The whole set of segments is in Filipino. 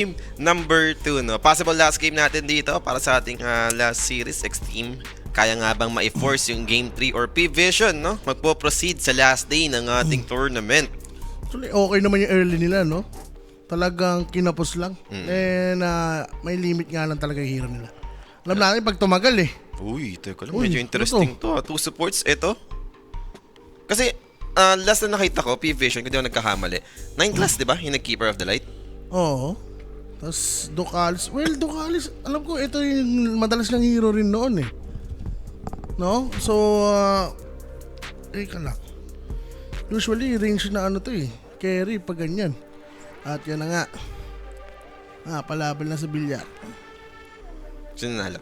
Game number 2, no? Possible last game natin dito para sa ating last series, X-Team. Kaya nga bang ma-force yung Game 3 or P-Vision, no? Magpo-proceed sa last day ng ating tournament. Actually, okay naman yung early nila, no? Talagang kinapos lang. And may limit nga lang talaga yung hero nila. Alam natin pag tumagal eh. Uy, teka lang. Uy, Medyo interesting to. Two supports, ito. Kasi, last na nakita ko, P-Vision, kung di ako nagkakamali. 9 class, di ba? Yung nag-Keeper of the Light. Oo. Tapos Ducalis. Well, Ducalis, alam ko ito yung madalas ng hero rin noon eh. No? So, ka lang. Usually, range na ano to eh. Carry pag ganyan. At yan na nga. Palaban na sa bilyar. Sino nalo?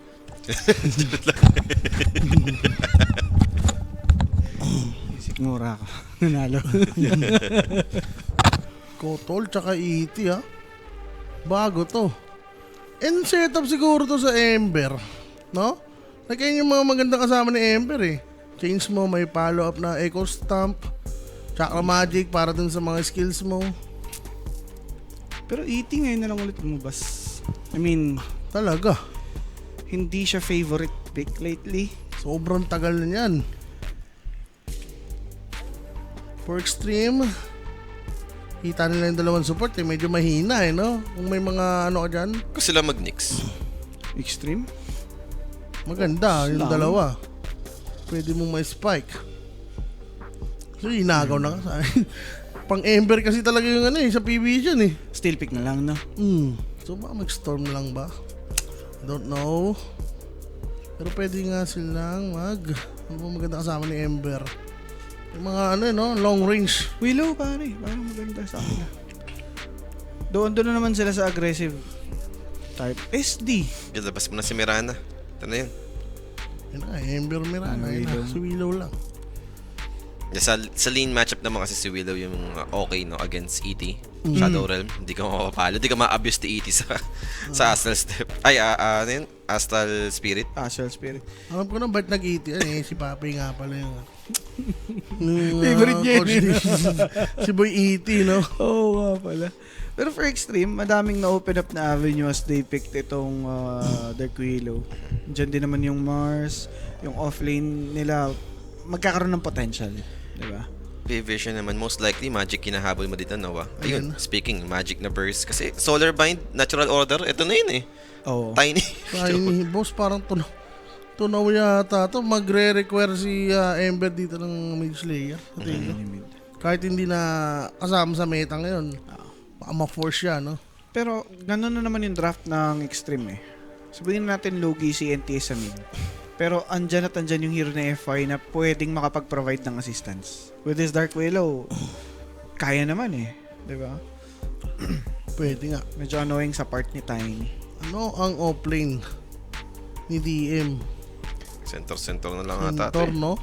Sikmura ka. Nanalo. Kotol tsaka ET ha. Bago to. And setup siguro to sa Ember. No? Like yan yung mga magandang kasama ni Ember eh. Change mo, may follow up na Echo Stamp. Chakra Magic para dun sa mga skills mo. Pero ET ngayon na lang ulit lumabas. I mean, Talaga. hindi siya favorite pick lately. Sobrang tagal na yan. For Extreme, kita nila yung dalawang support eh. Medyo mahina eh, no? Kung may mga ano ka dyan, Kung sila mag-Nix. Extreme? maganda yung Lang. dalawa. Pwede mo may spike. So, inagaw na ka sa akin. Pang Ember kasi talaga yung ano eh, sa PB eh. Still pick na lang, no? So, baka mag-storm lang ba? Don't know. Pero pwede nga silang ano ba maganda kasama ni Ember? Yung mga ano no, long range. Willow, pare. Parang maganda sa akin. Doon na naman sila sa aggressive type. SD. Labas mo na si Mirana. Ito na yun. Yun na, Ember Mirana. Yun na, Willow. si Willow lang. Sa lane matchup naman kasi si Willow yung okay, no? Against ET. Shadow Realm. Hindi ka makapapalo. Hindi ka ma-abuse ni ET sa Astral Step. Ay, ano yun? Astral Spirit. Astral Spirit. Alam ko na ba't nag-ET eh, si Papi nga pala yung Favorite niya coach yun. ni- si Boy ET, no? Oo nga pala. Pero for Extreme, madaming na-open up na avenue as they picked itong Dark Willow. Diyan din naman yung Mars, yung offlane nila, magkakaroon ng potential. Diba? P-Vision naman, most likely, Magic kinahabol mo dito, Noah. Ayun, Ayun. speaking, Magic na burst. Kasi Solar Bind, Natural Order, ito na yun eh. Oo. Tiny. Tiny boss, parang tunaw yata to. Magre-require si Ember dito ng Mage Slayer. Sa tingin ko. Kahit hindi na kasama sa meta ngayon, baka ma-force siya, no? Pero ganun na naman yung draft ng Extreme eh. Sabihin natin Logi si NTS sa mid. Pero andyan at andyan yung hero na FI na pwedeng makapag-provide ng assistance. With this Dark Willow, kaya naman eh. Diba? Pwede nga. Medyo annoying sa part ni Tiny. Ano ang offlane ni DM? Center na lang ata. Mentor, no?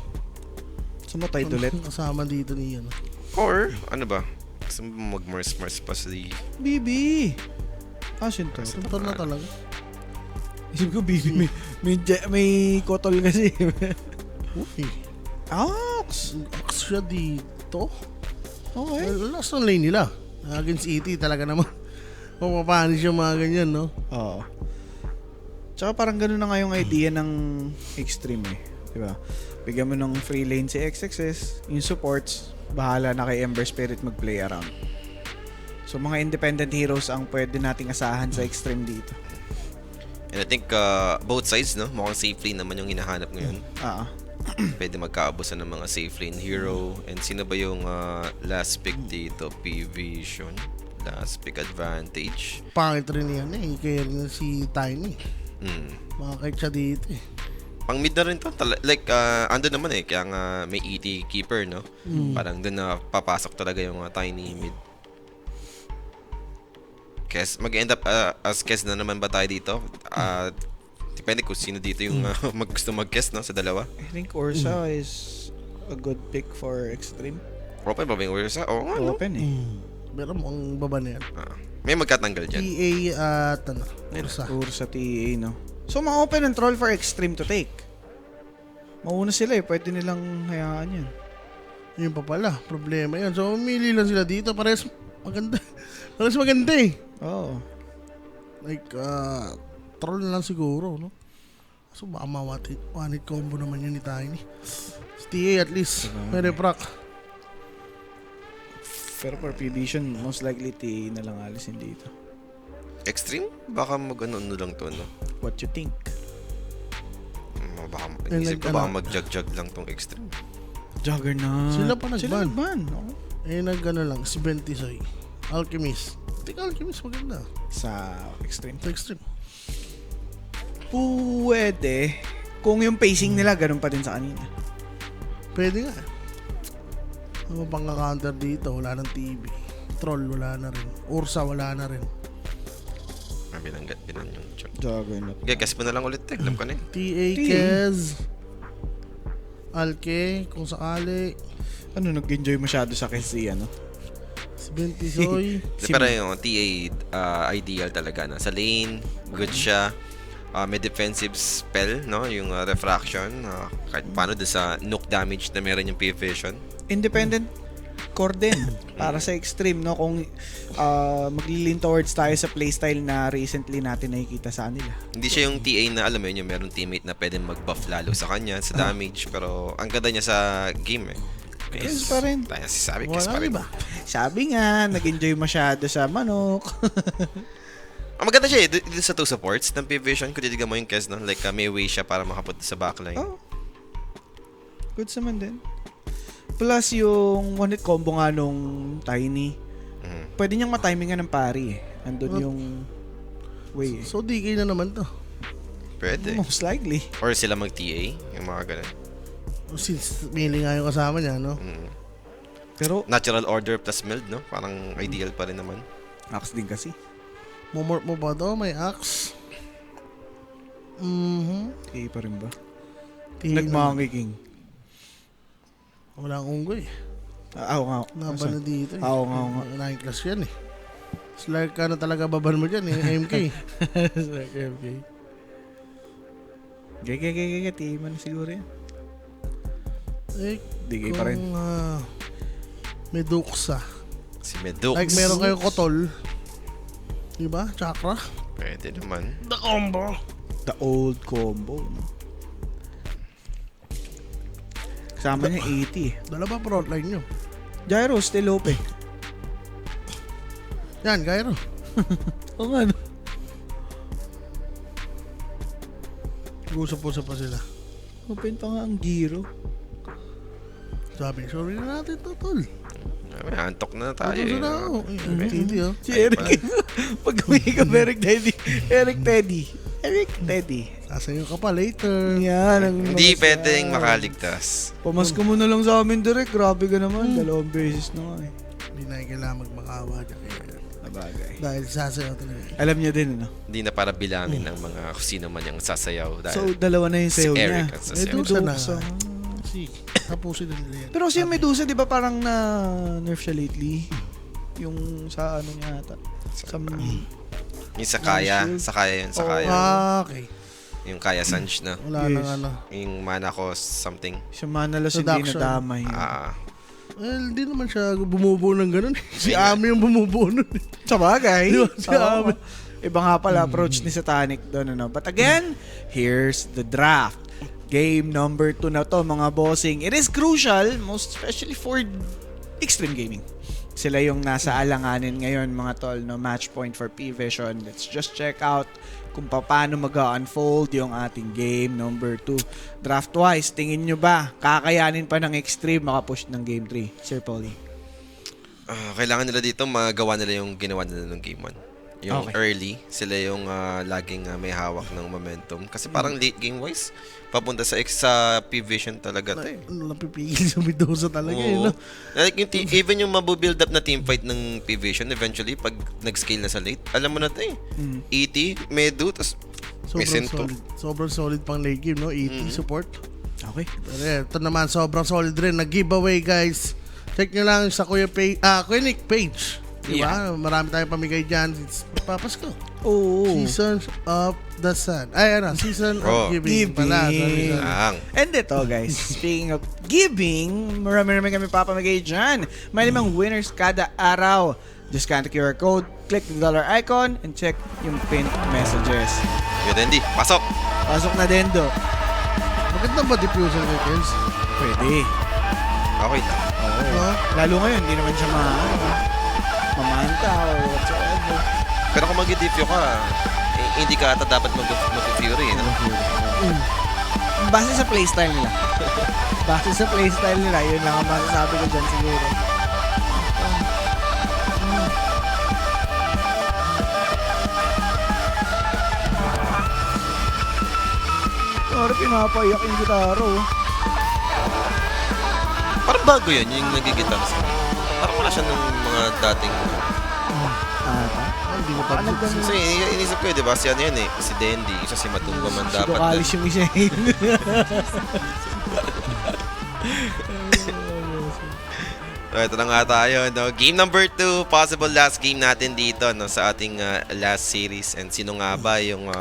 Sumutay ulit. Kasama dito ni ano. Or, ano ba? Gusto mo mag-Mars pa sa BB! Sintor. Mentor na talaga. Isip ko BB, may kotol kasi. Uy, Ox! ax siya dito. Okay. Well, last on lane nila. Against ET talaga naman. Mapapanis yung mga ganyan, no? Oo. Tsaka parang ganun na nga yung idea ng Extreme eh. Diba? Bigyan mo ng free lane si XXS, yung supports, bahala na kay Ember Spirit mag-play around. So mga independent heroes ang pwede nating asahan sa Extreme dito. And I think both sides, no? Mukhang safe lane naman yung hinahanap ngayon. Pwede magkaabusan ng mga safe lane hero. And sino ba yung last pick dito? P-Vision. Last pick advantage. Pangit rin yan eh. Kaya rin si Tiny. Hmm. Makakait siya dito eh. Pang mid na rin to. Like, ando naman eh. Kaya nga may ET keeper, no? Parang doon na papasok talaga yung tiny mid. Kes, mag-end up as Kes na naman ba tayo dito? Depende kung sino dito yung gusto mag-Kes, no? Sa dalawa. I think Ursa is a good pick for Extreme. Open ba ba yung Ursa? Oo nga, no? Open eh. Pero mukhang baba na yan. May magkatanggal dyan. EA at ano, Ursa. Ursa TA, no? So, ma-open and troll for Extreme to take. Mauna sila eh. Pwede nilang hayaan yan. Yun pa pala, problema yun. So, umili lang sila dito. Parehas maganda. Parehas maganda eh. Oo. Like, troll na lang siguro, no? So, baka one-hit combo naman yun ni Tiny. Si TA at least, may refract. Pero for P-Vision, most likely TA na lang alisin dito. Extreme? Baka mag-ano lang to, no? What you think? Baka, inisip ko baka mag-jug lang tong Extreme. Juggernaut. Sila pa nag-ban. Oo. Nag-ano lang, si Bentisoy. Alchemist. Tika Alchemist maganda. Sa Extreme. Sa Extreme. Pwede. Kung yung pacing nila, ganun pa din sa kanina. Pwede nga. Ano pang counter dito? Wala ng TV. Troll, wala na rin. Ursa, wala na rin. Binanggat binan yung chug. Juggernaut. Okay, guess mo na lang ulit. Alam ko na eh. TA, Kez, Alke, kung sakali. Ano, nag-enjoy masyado sa kasi, ano? Si Bentisoy. Pero yung TA ideal talaga na. Sa lane, good siya. May defensive spell, no? Yung refraction. Kahit paano doon sa nuke damage na meron yung P-Vision. Independent core din para sa Extreme, no? Kung maglilin towards tayo sa playstyle na recently natin nakikita sa nila. Hindi siya yung TA na alam mo yun, yung merong teammate na pwede mag-buff lalo sa kanya, sa damage. Pero ang ganda niya sa game eh. Kes pa rin. Tayo sabi, kes pa Wala rin. ba? Sabi nga, nag-enjoy masyado sa manok. Ang maganda siya eh, dito sa two supports ng P-Vision, kung titigan mo yung kes, no? Like may way siya para makapunta sa backline. Oh. Good naman din. Plus yung one-hit combo nga nung Tiny. Pwede niyang matimingan ng pari eh. Andun yung way eh. So, DK na naman to. Pwede. Most likely. Or sila mag-TA, yung mga ganun. Since melee nga yung kasama niya, no? Pero, Natural order plus meld, no? Parang ideal pa rin naman. Axe din kasi. Mumort mo ba to? May axe. Okay pa rin ba? Tingin Nagmangiging. Wala akong unggoy. Oo nga. Laban na dito eh. Oo nga. 9 class yan eh. Slark ka na talaga baban mo dyan eh. MK. Slark MK. Gaya. Tima na siguro yan. Eh, Digay pa rin. kung may duksa. Si Medux. Like meron kayong kotol. Diba? Chakra. Pwede naman. The combo. The old combo. No? Kasama niya 80 eh. Dala ba frontline nyo? Gyro, still open. Yan, Gyro. Oo nga. No? Usap-usap pa sila. Open pa nga ang gyro. Sabi, sorry na natin to, tol. May antok na tayo. Ano na ako? Titi, oh. Si Eric. Pag uwi ka, Eric Teddy. Sasayo ka pa later. Yan. Ang Hindi mga pwedeng sa- makaligtas. Pamasko mo na lang sa amin, direct. Grabe ka naman. Dalawang beses na nga eh. Hindi na kailangan magmakawa dyan. Nabagay. Dahil sasayo talaga. Alam niya din, ano? Hindi na para bilangin ng mga kung sino man yung sasayaw. Dahil So, dalawa na yung si sayo Eric niya. ang May sasayaw. dusa na. Medusa. Si, tapusin na nila yan. Pero si Medusa, di ba parang na-nerf siya lately? Yung sa ano niya ata. Sa Yung Sakaya. Shield. Sakaya yun. Sakaya. Okay. Yung Kaya Sanj na. Wala Yes. nang ano. Yung mana cost something. siya manalas hindi Seduction. nadamay. Well, di naman siya bumubuo ng ganun. Si Ami yung bumubuo nun. Sa bagay. Di ba, si Oo. Ami? Iba nga pala approach ni Satanic doon. Ano. But again, here's the draft. Game number 2 na to, mga bossing. It is crucial, most especially for Extreme Gaming. Sila yung nasa alanganin ngayon, mga tol, no? Match point for P-Vision. Let's just check out kung paano mag-unfold yung ating game number 2. Draft-wise, tingin nyo ba kakayanin pa ng Extreme makapush ng game 3? Sir Paulie. Kailangan nila dito magawa nila yung ginawa nila ng game 1. Yung Okay. early, sila yung laging may hawak ng momentum. Kasi parang late game-wise, papunta sa P-Vision talaga to eh. Ano lang pipigil sa Medusa talaga eh, Oo. no? Like yung even yung mabubuild up na team fight ng P-Vision, eventually, pag nag-scale na sa late, alam mo na to eh. ET, Medu, tapos may Sobrang Sento. solid. Sobrang solid pang late game, no? ET support. Okay. Pero ito naman, sobrang solid rin. Nag-giveaway, guys. Check nyo lang sa Kuya Nick page. Diba? Marami tayong pamigay dyan. It's Papasko. Oo. Seasons of the Sun. Ay, ano? Season Oh. of Giving. Pala, sorry. Ang. And ito guys, speaking of giving, marami kami papamigay dyan. May 5 winners kada araw Just scan the QR code, click the dollar icon, and check yung pinned messages. Good, Andy. Pasok! Pasok na Dendo. Maganda ba diffuser kay Kels? Pwede. Okay lang. Oo. Lalo ngayon, hindi naman siya mamanta or whatsoever. Pero kung mag-defuse ka, hindi ka ata dapat mag-fury, no? Base sa playstyle nila. Base sa playstyle nila, yun lang ang masasabi ko dyan siguro. Sorry, pinapaiyak yung gitaro. Parang bago yun, yung nagigitara sa kanya. Parang wala siya ng mga dating... Hindi mo pa. Kasi inisip ko, di ba? Si ano yan eh, si Dandy, isa si Matumba man Si dapat. Ducalis yung isa eh. So, ito na nga tayo, no? Game number 2, possible last game natin dito, no? Sa ating last series. And sino nga ba yung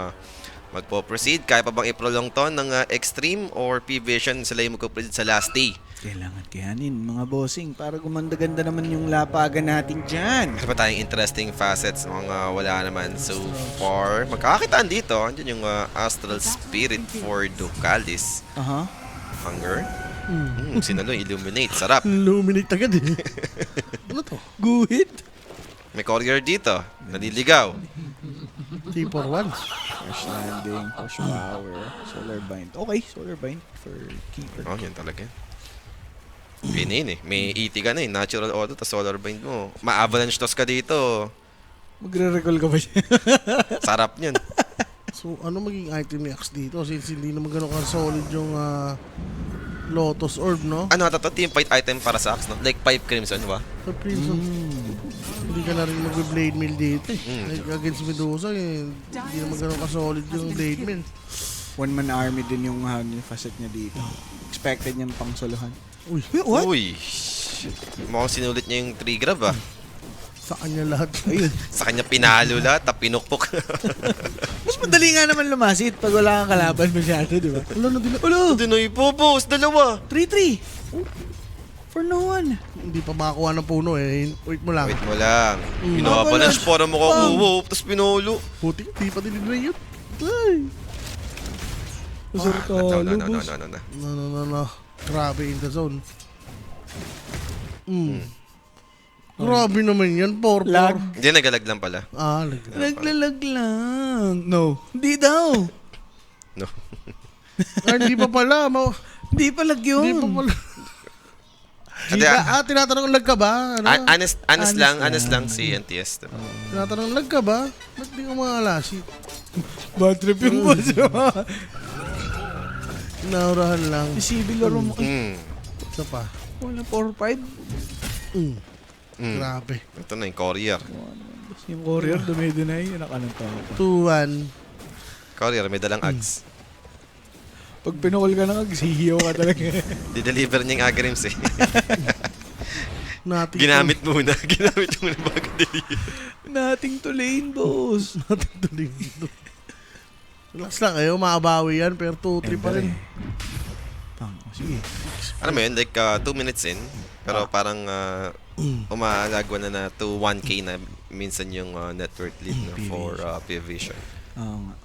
magpo-proceed? Kaya pa bang i-prolong to ng Extreme or P-Vision? Sila yung magpo-proceed sa last day. Kailangan kayanin, mga bossing, para gumanda-ganda naman yung lapagan natin dyan. Kasi pa tayong interesting facets, mga wala naman so far. Magkakakitaan dito, andyan yung Astral Spirit for Ducalis. Aha. Hunger. Sinalo, Illuminate. Sarap. Illuminate agad eh. Ano to? Guhit. May courier dito. Naliligaw. T41. Fresh landing, push power, solar bind. Okay, solar bind for keeper. Oh, yan talaga. Pinin eh. May ET ka na eh. Natural auto, tas solar bind mo. Ma-avalanche toss ka dito. Magre-recall ka ba siya? Sarap niyan. So, ano maging item ni Axe dito? Since hindi naman gano'n ka-solid yung Lotus Orb, no? Ano ata to? Team fight item para sa Axe, no? Like 5 Crimson, ba? Sa Crimson. Hindi ka na rin mag-blade mill dito eh. Like against Medusa eh. Hindi naman gano'n ka-solid yung blade mill. One-man army din yung facet niya dito. Expected niyang pangsoluhan. Uy, What? Uy. Mukhang sinulit niya yung 3 grab, ah. sa kanya lahat. Ayun. Sa kanya pinalo lahat, tap pinukpok. Mas madali nga naman lumasit pag wala kang kalaban masyado, di ba? Wala na din. Dinoy po, boss. Dalawa. 3-3. For no one. Hindi pa makakuha ng puno eh. Wait mo lang. Wait mo lang. Pinabalanche para makakuha. Tapos pinolo. Puti, hindi pa dinidray yun. Ay. Masarap No. Grabe in the zone. Grabe naman yan. 4-4. Lag. Hindi, nagalag lang pala. Naglalag lang. No. Hindi daw. No. Hindi pa pala. Hindi pa lag yun. Hindi pa pala. Tinatanong lag ka ba? Ano? Honest lang si NTS. Diba? Tinatanong lag ka ba? Ba't di ka makalasit? Bad trip yung boss. Inaurahan lang. Civil laro mo. Isa pa. Wala 4-5. Grabe. Ito na yung courier. Yung courier dumidinay. Anak anong tao. 2-1. Courier, may dalang ags. Pag pinukol ka ng agsihiyaw ka talaga. Di-deliver niya yung agrims eh. Nothing Ginamit muna bago deliver. Nothing to lane, boss. Nothing to live. Relax lang kayo. Maabawi yan. Pero 2-3 pa rin. Sige. Ano mo yun? Like 2 minutes in. Pero parang umaalagwa na to 1K na minsan yung net worth lead no, for P-Vision. Oo nga.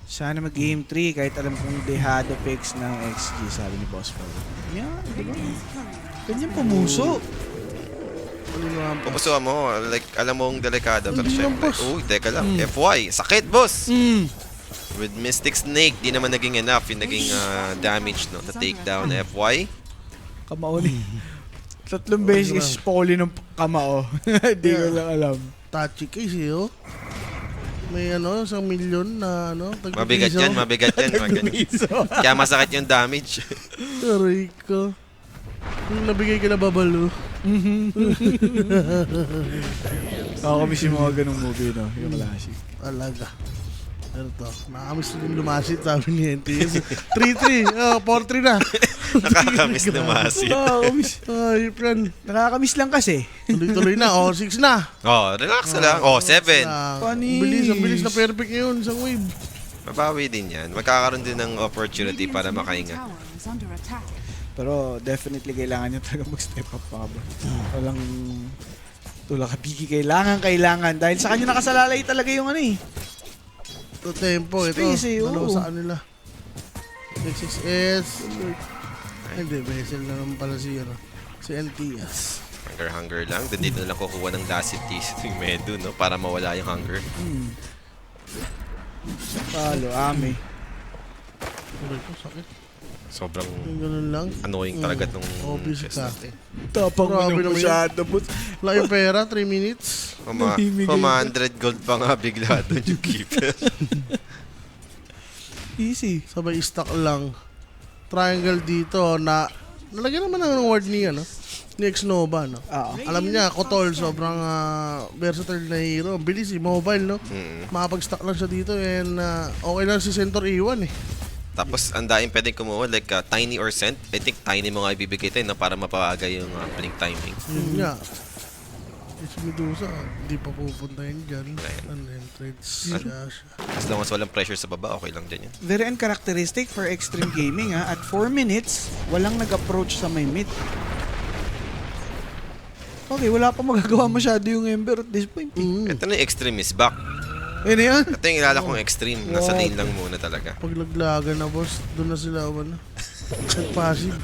Sana mag-game 3 kahit alam kong dehado picks ng XG, sabi ni Boss Paul. Yan, diba? Ganyan pumuso. Pupusuan mo, like alam mong delikado. Pero syempre, uy, teka lang. FY, sakit boss! With Mystic Snake, di naman naging enough yung naging damage no, to take down FY. Kamao ni. 3 beses poli ng kamao. Hindi ko lang alam. Touchy case eh, oh. May 1 million na Mabigat yan. Kaya masakit yung damage. Aray ko. Yung nabigay ka na babalo. Nakakamiss yung mga ganong movie, no? Yung classic. Talaga. Pero to, nakakamiss din lumasit, sabi ni NTS. 3-3. 4-3 na. Nakakamiss na masit. Nakakamiss. Ay, friend. Nakakamiss lang kasi. Tuloy-tuloy na. 6 na. Oh, relax lang. 7. Panis. Ang bilis na perfect ngayon. Isang wave. Mabawi din yan. Magkakaroon din ng opportunity para makahinga. Pero definitely kailangan nyo talaga mag-step up pa ba? Walang Tula ka, Biggie, kailangan. Dahil sa kanya nakasalalay talaga yung ano eh. Ito tempo, ito. Space eh, Dalawa oo. sa kanila. XXS. Ay, hindi, Vessel na naman pala si, si NTS. Hunger lang. Then dito na lang kukuha ng Lasity yung Medu, no? Para mawala yung hunger. Palo, Ame. Aray ko, sakit. Sobrang Yung ganun lang. annoying talaga nung Obvious chest ka. natin. Tapang Grabe mo naman masyado, boss. Wala yung pera, 3 minutes. Nahimigay Puma 100 gold pa nga bigla doon yung keeper. Easy. Sabay stock lang. Triangle dito na nalagyan naman ng word ni Xnova, no? Oo. Alam niya, Kotol, sobrang versatile na hero. Ang bilis mobile, no? Makapag-stock lang siya dito and okay lang si Centaur Iwan eh. Tapos ang daing pwedeng kumuha like Tiny or Scent. I think Tiny mo nga ibibigay tayo no, para mapawagay yung blink timing. Yun nga. Si Medusa, hindi pa pupuntahin dyan. Ayan. And then trades siya. As long as walang pressure sa baba, okay lang dyan yun. Very uncharacteristic for Extreme Gaming ha. At 4 minutes, walang nag-approach sa may mid. Okay, wala pa magagawa masyado yung Ember at this point. Ito na yung Extreme is back. Ayun na yan. Ito yung ilala kong Extreme. Nasa lane lang muna talaga. Pag laglagan na, boss, doon na sila, passive.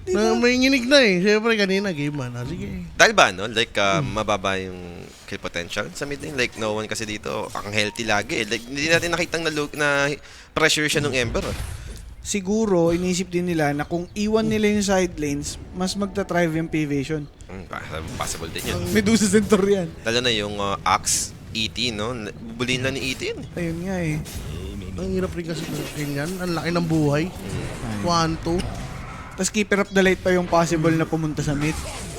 Na, may nginig na eh. Siyempre kanina, game man. Sige. Dahil ba, no? Like, mababa yung kill potential sa mid lane. Like, no one kasi dito, ang healthy lagi. Like, hindi natin nakitang na pressure siya ng Ember. Siguro, inisip din nila na kung iwan nila yung side lanes, mas magta-thrive yung P-Evasion. Possible din yun. Medusa Centaur yan. Lalo na yung Axe, ET, no? Bubulin lang ni ET yun. Ayun nga eh. Ang hirap rin kasi ganyan. Ang laki ng buhay. 1-2. Tapos keeper of the light pa yung possible na pumunta sa mid.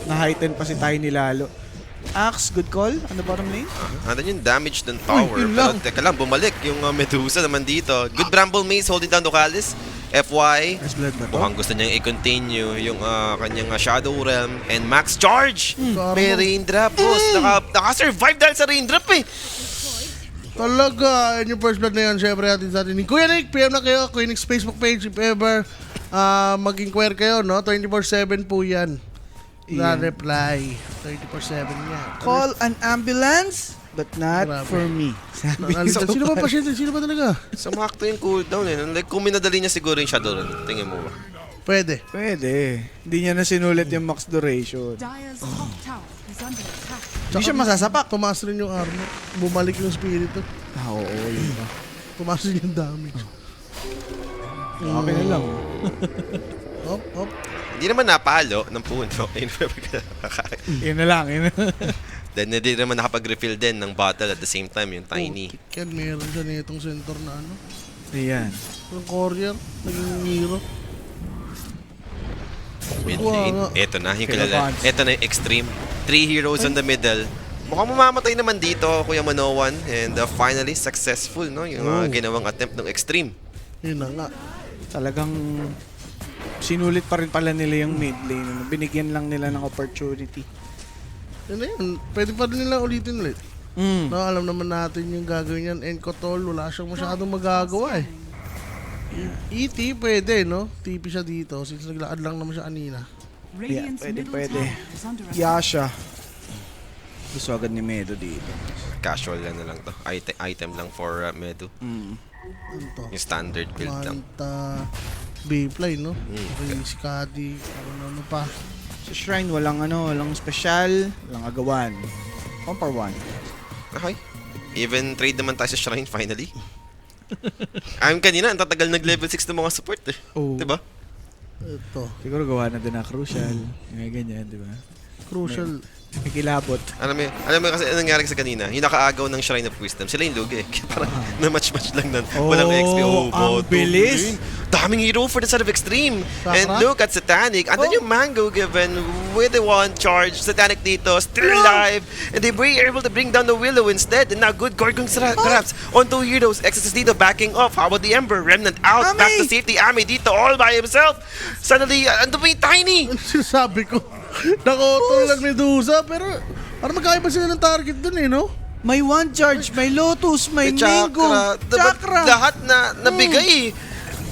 Na-heighten pa si Tiny lalo. Axe, good call. Ano bottom lane? Andun yung damage ng tower. Uy, yun Pero lang. teka lang, bumalik yung Medusa naman dito. Good Bramble Maze holding down Ducalis. FY. First blood ba to? Mukhang gusto niyang i-continue yung kanyang Shadow Realm and Max Charge. May raindrop, boss. Naka-survive dahil sa raindrop eh. Talaga, and yung first blood na yan, syempre natin sa atin. Kuya Nick, PM na kayo, Kuya Nick's Facebook page, if ever mag-inquire kayo, no? 24/7 po yan. Na Iyan. reply. 24/7 yan. Call an ambulance, but not Grabe. for me. Sabi Nalitan. Sino ba pasyente? Sino ba talaga? Sumakto yung cooldown eh. Like, kung minadali niya siguro yung Shadow Realm, tingin mo ba? Pwede. Pwede. Hindi niya na sinulit yung max duration. Dyer's top tower is under attack. Hindi siya masasapak. Tumaas rin yung armor. Bumalik yung spirito. Ah, oo, yun ba. Tumaas rin yung damage. Okay na lang. Op. Hindi naman napalo ng puno. Yun na lang. Yun na. Then, hindi naman nakapag-refill din ng bottle at the same time, yung Tiny. Yan, meron siya nitong center na ano. Ayan. Yung courier, naging hero. Mid Wow, lane. nga. Ito na, yung Kaya kilala. Vance. Ito na yung Extreme. 3 heroes on the middle. Mukhang mamamatay naman dito, Kuya Manoan. And finally, successful, no? Yung ginawang attempt ng Extreme. Yun na nga. Talagang sinulit pa rin pala nila yung mid lane. Ano, binigyan lang nila ng opportunity. Yun na yun. Pwede pa rin nila ulitin ulit. No, alam naman natin yung gagawin yan. And Kotol, wala siyang masyadong magagawa eh. ET pwede, no? TP siya dito since naglakad lang naman siya kanina. Radiant's pwede, middle pwede. tower is under attack. Yasha. Gusto agad ni Medo dito. Casual lang na lang to. Item lang for Medu. Ano to? Yung standard build lang. Manta, Bayfly, no? Okay, si Kadi, ano pa. Sa shrine, walang special, walang agawan. 1-for-1. Okay. Even trade naman tayo sa shrine finally. Kanina, ang tatagal nag-level 6 ng mga support eh. Oh. Diba? Ito, Siguro gawa na din na crucial. Yung ganyan, di ba? crucial. May kilabot. Alam mo kasi anong nangyari sa kanina, yung nakaagaw ng Shrine of Wisdom, sila yung lugi eh. Parang na-match-match lang nun. Walang XP. ang boto. bilis. Daming hero for the side of Extreme. Sakra. And look at Satanic. Andun yung Mango given with the one charge. Satanic dito, still alive. And they were able to bring down the Willow instead. And now good Gorgon grabs on 2 heroes. Exodus dito backing off. How about the Ember? Remnant out. Ami! Back to safety. Ami dito all by himself. Suddenly, andun pa yung Tiny. Ano sinasabi ko? Nakotol lang Medusa, pero parang magkaiba sila ng target dun eh, no? May one charge, may lotus, may mango, Chakra. chakra. Lahat na nabigay.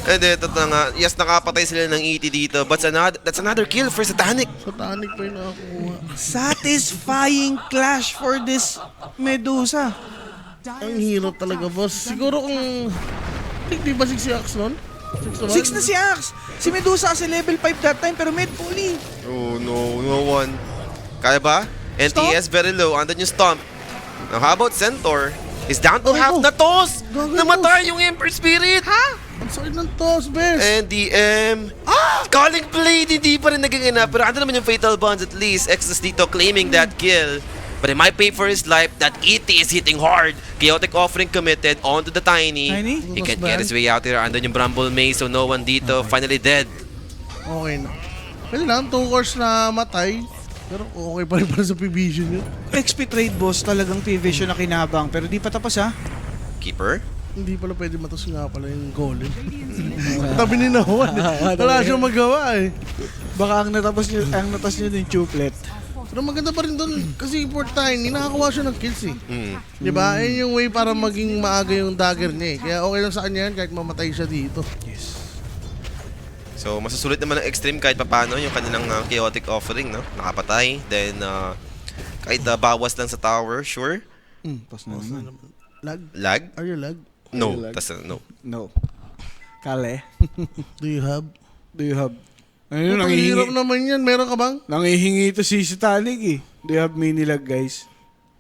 And ito na nga. Yes, nakapatay sila ng ET dito. But that's another kill for Satanic. Satanic pa yung nakakuha. Satisfying clash for this Medusa. Ang hirap talaga, boss. Siguro kung... Di ba 6 si Axe nun? 6 na si Axe. Si Medusa kasi level 5 that time pero mid fully. Oh no, no one. Kaya ba? NTS very low. Andun yung Stomp. Now how about Centaur? He's down to half na toss! Gago, Namatay yung Emperor Spirit! Ha? Ang sakit ng toss, best. NDM. Calling Blade, hindi pa rin naging enough. Pero ando naman yung Fatal Bonds at least. Exodus dito claiming that kill. But it might pay for his life. That ET is hitting hard. Chaotic Offering committed onto the Tiny. Tiny? He can't get his way out here. Andun yung Bramble Maze, so no one dito. Finally dead. Okay na. Pwede lang, 2 cores na matay. Pero okay pa rin para sa P-Vision yun. XP trade boss talagang P-Vision na kinabang pero di pa tapos ha. Keeper? Hindi pala pwede matos nga pala yung golem. Tabi ni Nawan. Wala siyang magawa eh. Baka ang natas niyo yung chuplet. Pero maganda pa rin doon kasi for Tiny, nakakuha siya ng kills eh. Diba? Ayun yung way para maging maaga yung dagger niya eh. Kaya okay lang sa kanya yan kahit mamatay siya dito. Yes. So, masasulit naman ng Extreme kahit papano yung kanilang Chaotic Offering, no? Nakapatay. Then, kahit bawas lang sa tower, sure. Pas na naman. Lag? Lag? Are you lag? No. Lag. No. No. Kale. Do you have? Do you have? Ayun, Ang hirap nangihingi. naman yan. Meron ka bang? Nangihingi ito si Satanic eh. Do you have mini lag guys?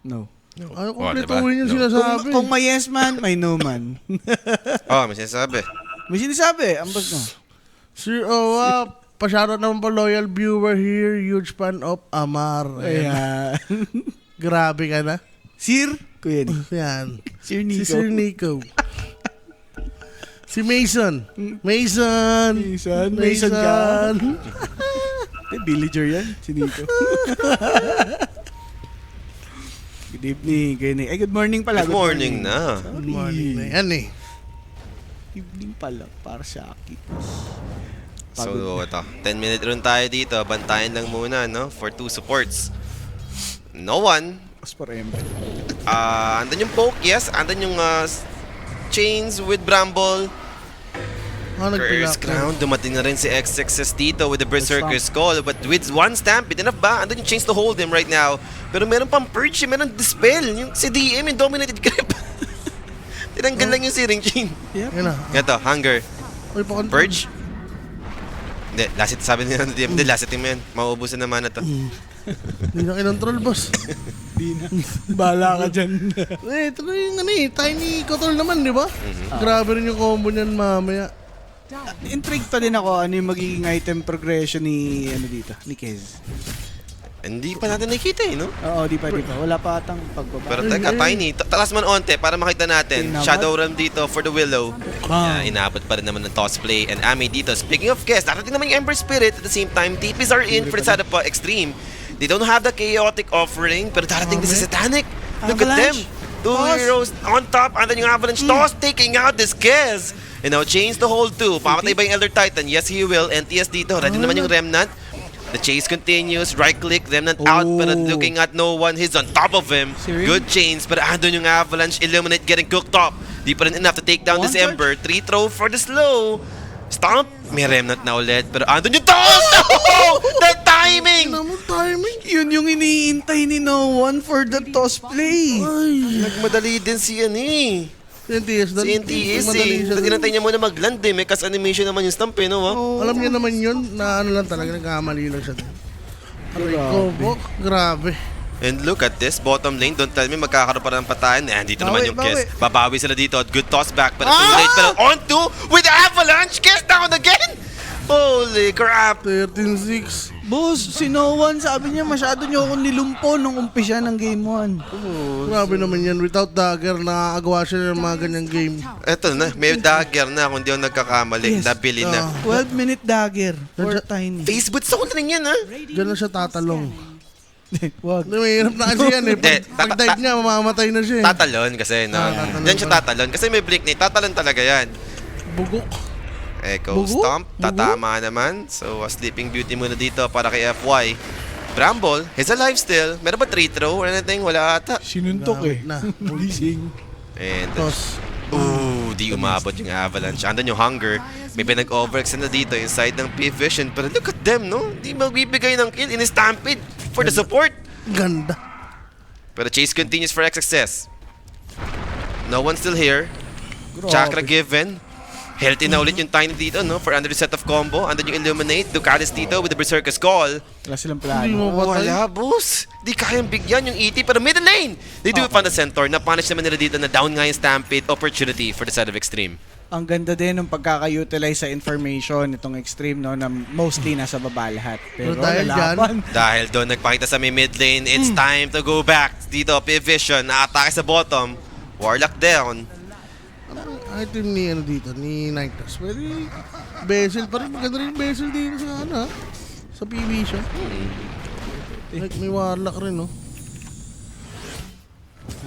No. Ay, Oh, kompletuhin yung diba? sinasabi. Kung may yes man, may no man. Oh, may sinasabi. May sinasabi, ambas na. Sir Owa, pa-shoutout naman po loyal viewer here. Huge fan of Amar. Ayan. Grabe ka na. Sir? Kuya ni. Yan. Sir Si Nico. Sir Nico. Si Mason. Mason. Mason ka? Villager yan, si Nico. Good evening, Kenny. Ay, good morning pala. Good morning na. Good morning na yan eh. Evening pala, para sa akin. So, ito. 10-minute run tayo dito. Bantayan lang muna, no? For 2 supports. No one. As for Ember. Andan yung Poke, yes. Andan yung Chains with Bramble. Curse Crown. Dumating na rin si XXS dito with the Berserker's Call. But with one stamp, enough ba? Andan yung Chains to hold him right now. Pero meron pang Purge, meron Dispel. Yung si DM, yung Dominated Grip. Tinanggal lang yung Searing Chain. Yep. Yan na. Ito, Hunger. Uy, pa-control. Purge? Hindi, last hit sabi nila ng DM. Hindi, last hit mo yan. Mauubusan naman na to. Hindi na kinontrol, boss. Di na. Bahala ka dyan. Eh, ito na yung ano eh. Tiny Kotal naman, di ba? Grabe rin yung combo niyan mamaya. Intrigued pa din ako ano yung magiging item progression ni ano dito, ni Kez. Hindi pa natin nakikita eh, no? Oo, di pa. Wala pa atang pagbaba. Pero teka, Tiny, talas man onte para makita natin. Tinamad. Shadow Realm dito for the Willow. Bang. Inaabot pa rin naman ng toss play and Ame dito. Speaking of Kess, darating naman yung Ember Spirit at the same time. TPs are in for the side of Extreme. They don't have the Chaotic Offering, pero darating din si Satanic. Look at them. Avalanche. 2 Toss. heroes on top, and then yung Avalanche toss taking out this Kess. And now Chains to hold 2. Pamatay ba yung Elder Titan? Yes, he will. NTS dito. Ready naman yung Remnant. The chase continues. Right click, Remnant out. Pero looking at no one, he's on top of him. Serious? Good chains, pero andun yung Avalanche. Illuminate getting cooked up. Di pa rin enough to take down One this charge? Ember. 3 throw for the slow. Stomp. May Remnant na ulit. Pero andun yung toss! Oh! The timing! Ano mo timing? Yun yung iniintay ni No One for the toss play. Ay. Nagmadali din si ano eh. Si NTS doon. Si NTS Madali eh. siya doon. Inantay niya muna mag-land eh. May cast animation naman yung stomp eh, no? Oh. Alam niya naman yun na ano lang talaga, nagkamali lang siya doon. Aray ko, Bok. Grabe. And look at this, bottom lane. Don't tell me magkakaroon pa ng patayan. Eh, dito naman yung Bawi. Kess. Babawi sila dito at good toss back. Pero too late. Pero on to with the Avalanche. Kess down again. Holy crap. 13-6. Boss, si No One, sabi niya masyado niyo akong nilumpo nung umpisa ng game 1. Grabe naman yan. Without dagger, nakakagawa siya ng mga ganyang game. Eto na, may dagger na kung di ako nagkakamali. Yes. Nabili na. 12-minute dagger for Tiny. Face boots ako na rin yan, ha? Diyan na siya tatalong. Wag. Hindi, mahirap na kasi yan eh. Pag dive niya, mamamatay na siya eh. Tatalon kasi, no? tatalon Diyan siya pa. tatalon. Kasi may blink na tatalon talaga yan. Bugok. Echo Bugo? Stomp, tatama naman. So, Sleeping Beauty muna dito para kay FY. Bramble, he's alive still. Meron ba 3 throw or anything? Wala ata. Sinuntok eh. Na. Gising. And, Toss. ooh, Hindi umabot yung Avalanche. Andun yung Hunger. May pinag-overextend na dito inside ng P-Vision. Pero look at them, no? Hindi magbibigay ng kill in Stampede for the support. Ganda. Pero chase continues for XXS. No one still here. Grabe. Chakra given. Healthy na ulit yung Tiny dito, no? For another set of combo. Andun yung Illuminate. Ducalis dito with the Berserker's Call. Wala silang Hindi plano. mo patay. Wala, boss. Di kayang bigyan yung ET. Pero middle lane. They do find the Centaur. Na-punish naman nila dito na down nga yung Stampede. Opportunity for the side of Extreme. Ang ganda din ng pagkaka-utilize sa information itong Extreme, no, na mostly nasa baba lahat. Pero Pero dahil lalaban. Dahil doon nagpakita sa may mid lane, it's time to go back. Dito, P-Vision. Na-atake sa bottom. Warlock down. Ang item ni ano dito, ni Nitros. Pero Bezel pa rin. Maganda rin yung Bezel dito sa ano, ha? Sa PV siya. Like may Warlock rin, no?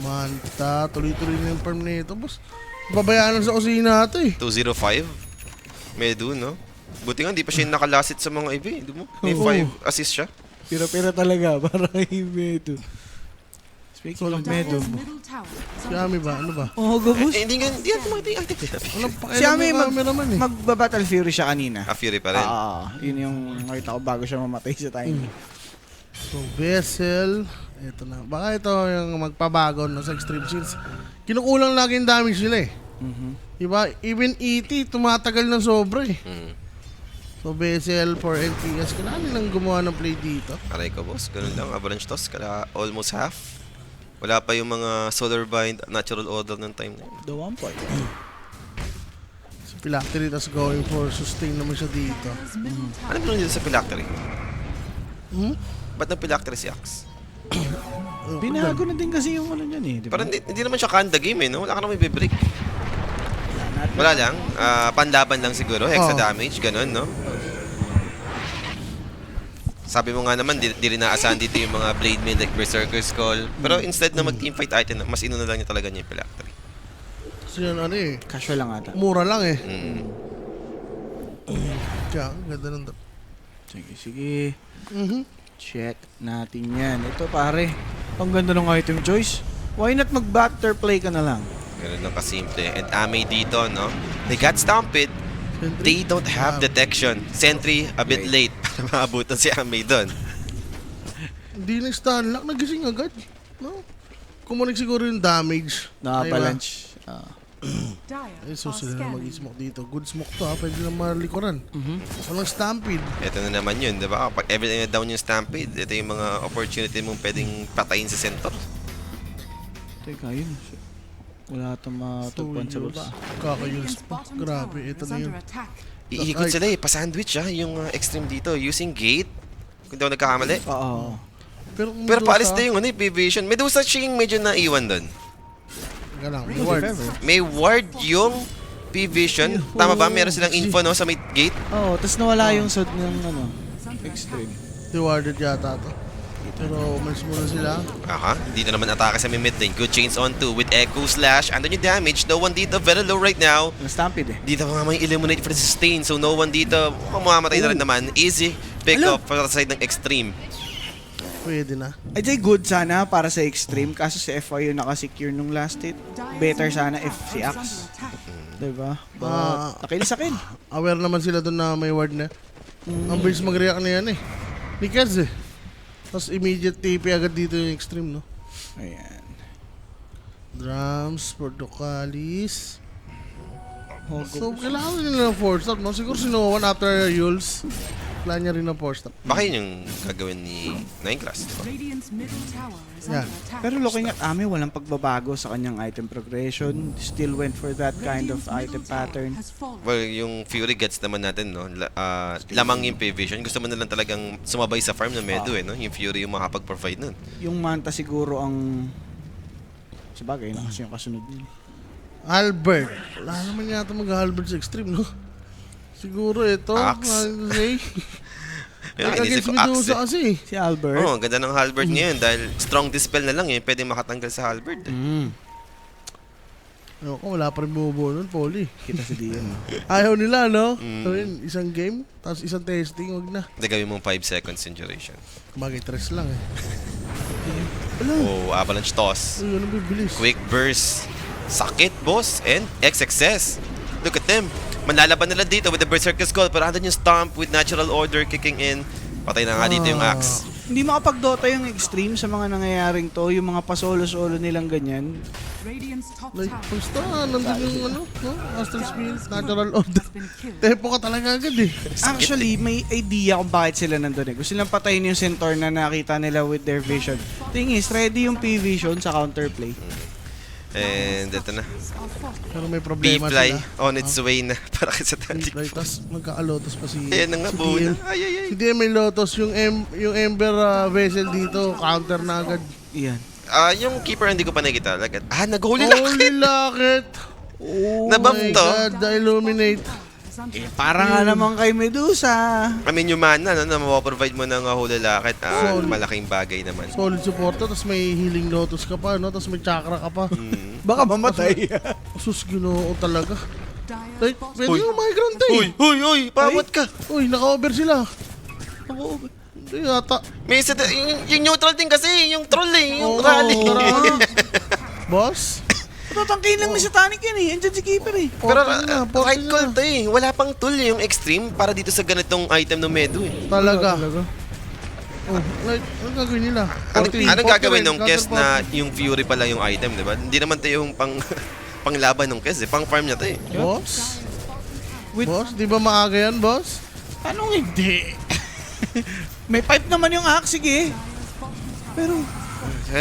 Manta, tuloy-tuloy na yung farm nito, boss. Babayaan lang sa kusina ito eh. 205. Medu, no? Buti nga, hindi pa siya nakalasit sa mga IV. Hindi mo? May Oo. 5 assist siya. Pira-pira talaga para kay Medo. Speaking of Medo. Dire's middle tower is Si under Ami ba? Ano ba? Oh, gabus. Hindi nga, hindi yan tumakita yung item. Walang Si pakialam Ami yung cameraman eh. magba-Battle Fury siya kanina. Fury pa rin. Yun yung nakita ko bago siya mamatay sa Tiny. So, Vessel. Ito na. Baka ito yung magpabago no, sa Extreme Shields. Kinukulang lagi yung damage nila eh. Diba? Even ET, tumatagal ng sobra eh. So, Vessel for LPS. Kailangan nilang gumawa ng play dito. Aray ko, boss. Ganun lang. Avalanche toss. Almost half. Wala pa yung mga Solar Bind, Natural Order ng time na yun. The 1 point. Si Phylactery tas going for sustain naman siya dito. Dire's middle tower. Ano ba dito sa Phylactery? Hmm? Ba't ng Phylactery si Axe? Binago na din kasi yung ano niyan eh. Di ba? Parang hindi naman siya kanda game eh, no? Wala ka naman ibibreak. Wala lang. Panlaban lang siguro. Hexa Oh. damage, ganun, no? Sabi mo nga naman, di rin naasahan dito yung mga Blade Mail like Berserker's Call. Pero instead na mag-teamfight item, mas inuna lang niya talaga niya yung Phylactery. Kasi yun ano eh. Casual lang ata. Mura lang eh. Mm. Kaya, ang ganda ng Sige. Mhm. Check natin yan. Ito pare, ang ganda ng item choice. Why not mag-butterfly ka na lang? Ganun lang kasimple. And Ame dito, no? They got Stomped. They don't have detection. Sentry, a bit late para maabutan si Ame doon. Hindi na stun lock, nagising agad. No? Kumunik siguro yung damage. Na-avalanche. Dire Ay, so are sila na scanning. mag-smoke dito. Good smoke to ha, pwede na malikuran. Walang stampede. Ito na naman yun, di ba? Pag everything na down yung Stampede, ito yung mga opportunity mong pwedeng patayin sa center. Teka, yun. Wala itong matagpuan sa baba. Kakayuls Radiant's pa. bottom Grabe, tower ito is na yun. under attack. Iikot sila eh, pa-sandwich yung Extreme dito. Using gate, kung di ako nagkakamali. Oo. Pero, Pero paalis na yung P-Vision. Medusa siya yung medyo naiwan doon. Teka lang, If reward. ever. May ward yung P-Vision. Tama ba? Meron silang info no sa may gate. Oo, tapos nawala yung sod ng ano, Is under Extreme. Rewarded yata to. Pero umalis muna sila. Aha, dito naman atake sa may mid lane. Good chains on 2 with Echo Slash. Andun yung damage. No one dito. Very low right now. Na-stampede eh. Dito nga may eliminate for the sustain. So no one dito. Mukhang mamamatay na rin naman. Easy pick Alam. up para sa side ng Extreme. Pwede na. Ay, di good sana para sa Extreme. Kaso si FY yung nakasecure nung last hit. Better sana if si Axe. Diba? Ah. But, nakilis-akin. Aware naman sila doon na may ward na. Ang bilis mag-react na yan eh. Ni Kez eh. Tapos immediate TP agad dito yung Extreme, no? Ayan. Drums, Portocalis. So, kailangan nila ng force up, no? Siguro sinuwan after Yules. Kailangan niya rin ng force up. Baka yun yung gagawin ni 9 class. Diba? Radiant's middle tower is Yeah. under attack. Pero looking at Ami, walang pagbabago sa kanyang item progression. Still went for that kind of Radiant's item middle tower pattern. has fallen. Well, yung Fury gets naman natin, no? Lamang yung P-Vision. Gusto mo na lang talagang sumabay sa farm ng Medu, eh, no? Yung Fury yung makapag-provide nun. Yung Manta siguro ang... Sabagay na kasi yung kasunod niya. Albert. Wala naman yata mag-Albert sa Extreme, no? Siguro ito. Axe. Yun, Against inisip ko Medusa Axe, eh. kasi. Si Albert. Oo, ang ganda ng Halberd ngayon dahil strong dispel na lang eh. Pwede makatanggal sa Halberd. Eh. Ano ko, wala pa rin bumubuo nun, Poli. Kita si Dian. Ayaw nila, no? Sabihin, isang game, tapos isang testing, wag na. Hindi gawin mong 5 seconds in duration. Bagay, tres lang eh. Oh, avalanche toss. Uy, ano bibilis? Quick burst. Sakit, boss. And XXS. Look at them. Manlalaban nila dito with the Berserker Skull. Pero andun yung Stomp with Natural Order kicking in. Patay na nga dito yung Axe. Hindi makapag-Dota yung Extreme sa mga nangyayaring to, yung mga pasolo-solo nilang ganyan. Radiant's top Like, tower basta, nandun yung ano, no? Astral Spirit, Natural Order. has been killed. Tempo ka talaga agad eh. Actually, may idea kung bakit sila nandun eh. Gusto nilang patayin yung Centaur na nakita nila with their vision. Thing is, ready yung P-Vision sa counterplay. And ito na. Are fought. Pero may problema B-Fly sila. on its way na para sa Tantic B-Fly, Force. tas magka-Lotus pa si... Ayan na nga, si buo na. DM. Ay, ay, ay. Si DM may Lotus, yung Ember vessel dito, counter na agad. Yan. Yung keeper hindi ko pa nakita. Like, nag-holy lock. Holy Locket! Oh Nabuff my to? God, the Illuminate. Is under Para nga naman kay Medusa. I mean, yung mana, no, na mapaprovide mo ng holy locket, Solid. malaking bagay naman. Solid support to, tapos may healing Lotus ka pa, no? Tapos may chakra ka pa. Baka mamatay. Sus, ginoo talaga. Ay, Dire bottom pwede yung high ground tayo. Uy, pawat ka. Uy, naka-over sila. Naka-over. Hindi yata. May isa, yung neutral din kasi, yung troll eh, yung Oo, rally. tara. Boss? Tatangkain lang ni Satanic yan eh. Andiyan si Keeper eh. Pero Portal na, portal right call na. to eh. Wala pang tool yung extreme para dito sa ganitong item ng Medu eh. Talaga. Oh, like, anong gagawin nila? Anong gagawin ng counter Kes na yung Fury pala yung item, di ba? Hindi naman to yung panglaban ng Kes eh. Pang farm niya to eh. Boss? With- Boss, di ba maaga yan, boss? Anong hindi? May pipe naman yung axe, sige. Pero,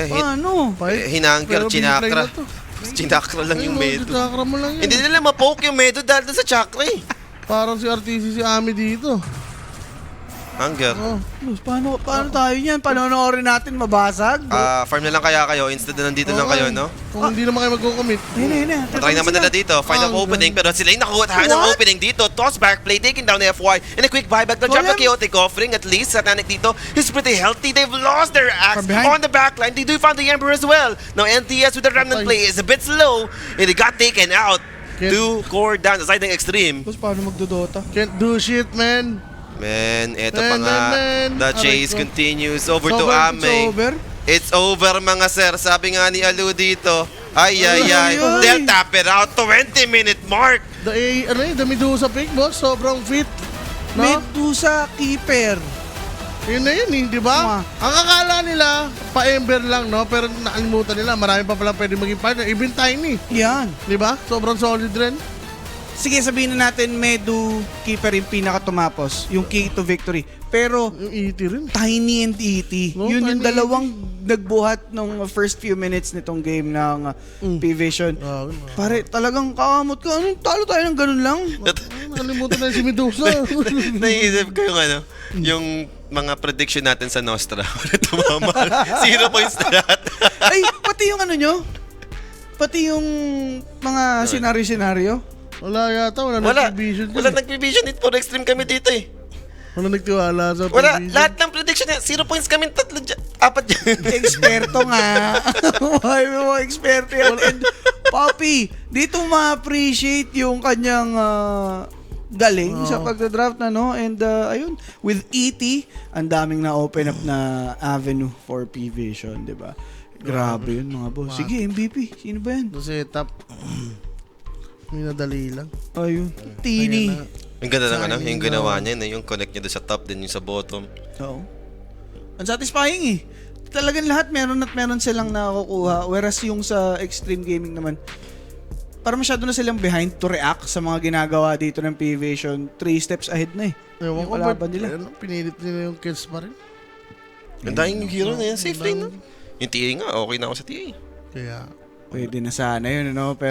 paano? Hinangker, Pero B-Fly chinakra. na to. Chinakra lang yung Ayun, Medu. chakra mo lang yan. Hindi nila mapoke yung Medu dahil dun sa chakra eh. Parang si RTC si Ami dito. Hunger. Oh, Paano tayo niyan? Panonoorin natin mabasag? Farm na lang kaya kayo instead na nandito lang kayo, no? Kung hindi naman kayo mag-commit. Hina. Try naman nila dito. Find up Ang opening. Pero sila yung nakuha ng What? opening dito. Toss back play. Taking down the FY. And a quick buyback. They'll drop the chaotic offering. At least Satanic dito is pretty healthy. They've lost their axe From behind. on the backline. They do find the Emperor as well. Now NTS with the remnant play is a bit slow. And they got taken out. Can't- 2 core down. Aside ng extreme. Tapos paano magdodota? Can't do shit, man. Man, eto pa Man, nga. man. The Aray chase ko. continues. Over to It's Ame. over. It's over mga sir. Sabi nga ni Alu dito. Ay. Ay. They'll tap it out. 20-minute mark. The Medusa pick, boss. Sobrang fit. No? Medusa Keeper. Yun na yun eh, di ba? Ang akala nila, pa-ember lang, no? Pero nakalimutan nila, marami pa pala pwede maging partner. Even Tiny, Yan. di ba? Sobrang solid rin. Sige, sabihin na natin Medu Keeper yung pinakatumapos. Yung key to victory. Pero, Yung ET rin. Tiny and E.T. No, Yun yung Tiny dalawang nagbuhat nung first few minutes nitong game ng P-Vision. Ah, Pare, talagang kakamot ka. Ano, talo tayo ng ganun lang? nakalimutan na si Medusa. Naisip ko yung yung mga prediction natin sa Nostra. Tumama. 0 points na lahat. Ay, pati yung ano nyo? Pati yung mga senaryo-senaryo? Wala yata, wala nag-vision. Wala nag-vision it for extreme kami dito eh. Wala nagtiwala sa Wala, P-Vision. lahat ng prediction niya, 0 points kami, 4 dyan. Eksperto nga. Ay, mga eksperto yan. And, Papi, dito ma-appreciate yung kanyang galing sa pagdadraft na, no? And, ayun, with E.T., ang daming na-open up na avenue for P-Vision, di ba? Grabe yun, mga boss. Sige, MVP. Sino ba yan? The setup. Minadali lang. Ayun. Tini. Ayan na. Ang ganda ng Sayang yung ginawa niya, yung connect niya doon sa top, din yung sa bottom. Oo. Ang satisfying eh. Talagang lahat meron at meron silang nakukuha. Whereas yung sa Extreme Gaming naman, parang masyado na silang behind to react sa mga ginagawa dito ng P-Vision. 3 steps ahead na eh. Ewan Yung ko, kalaban ba't nila. ano, pinilit nila yung kills pa rin. Ang daming hero na yan, safe lane, no? Yung TA nga, okay na ako sa TA. Kaya, Pwede na sana yun, ano? Pero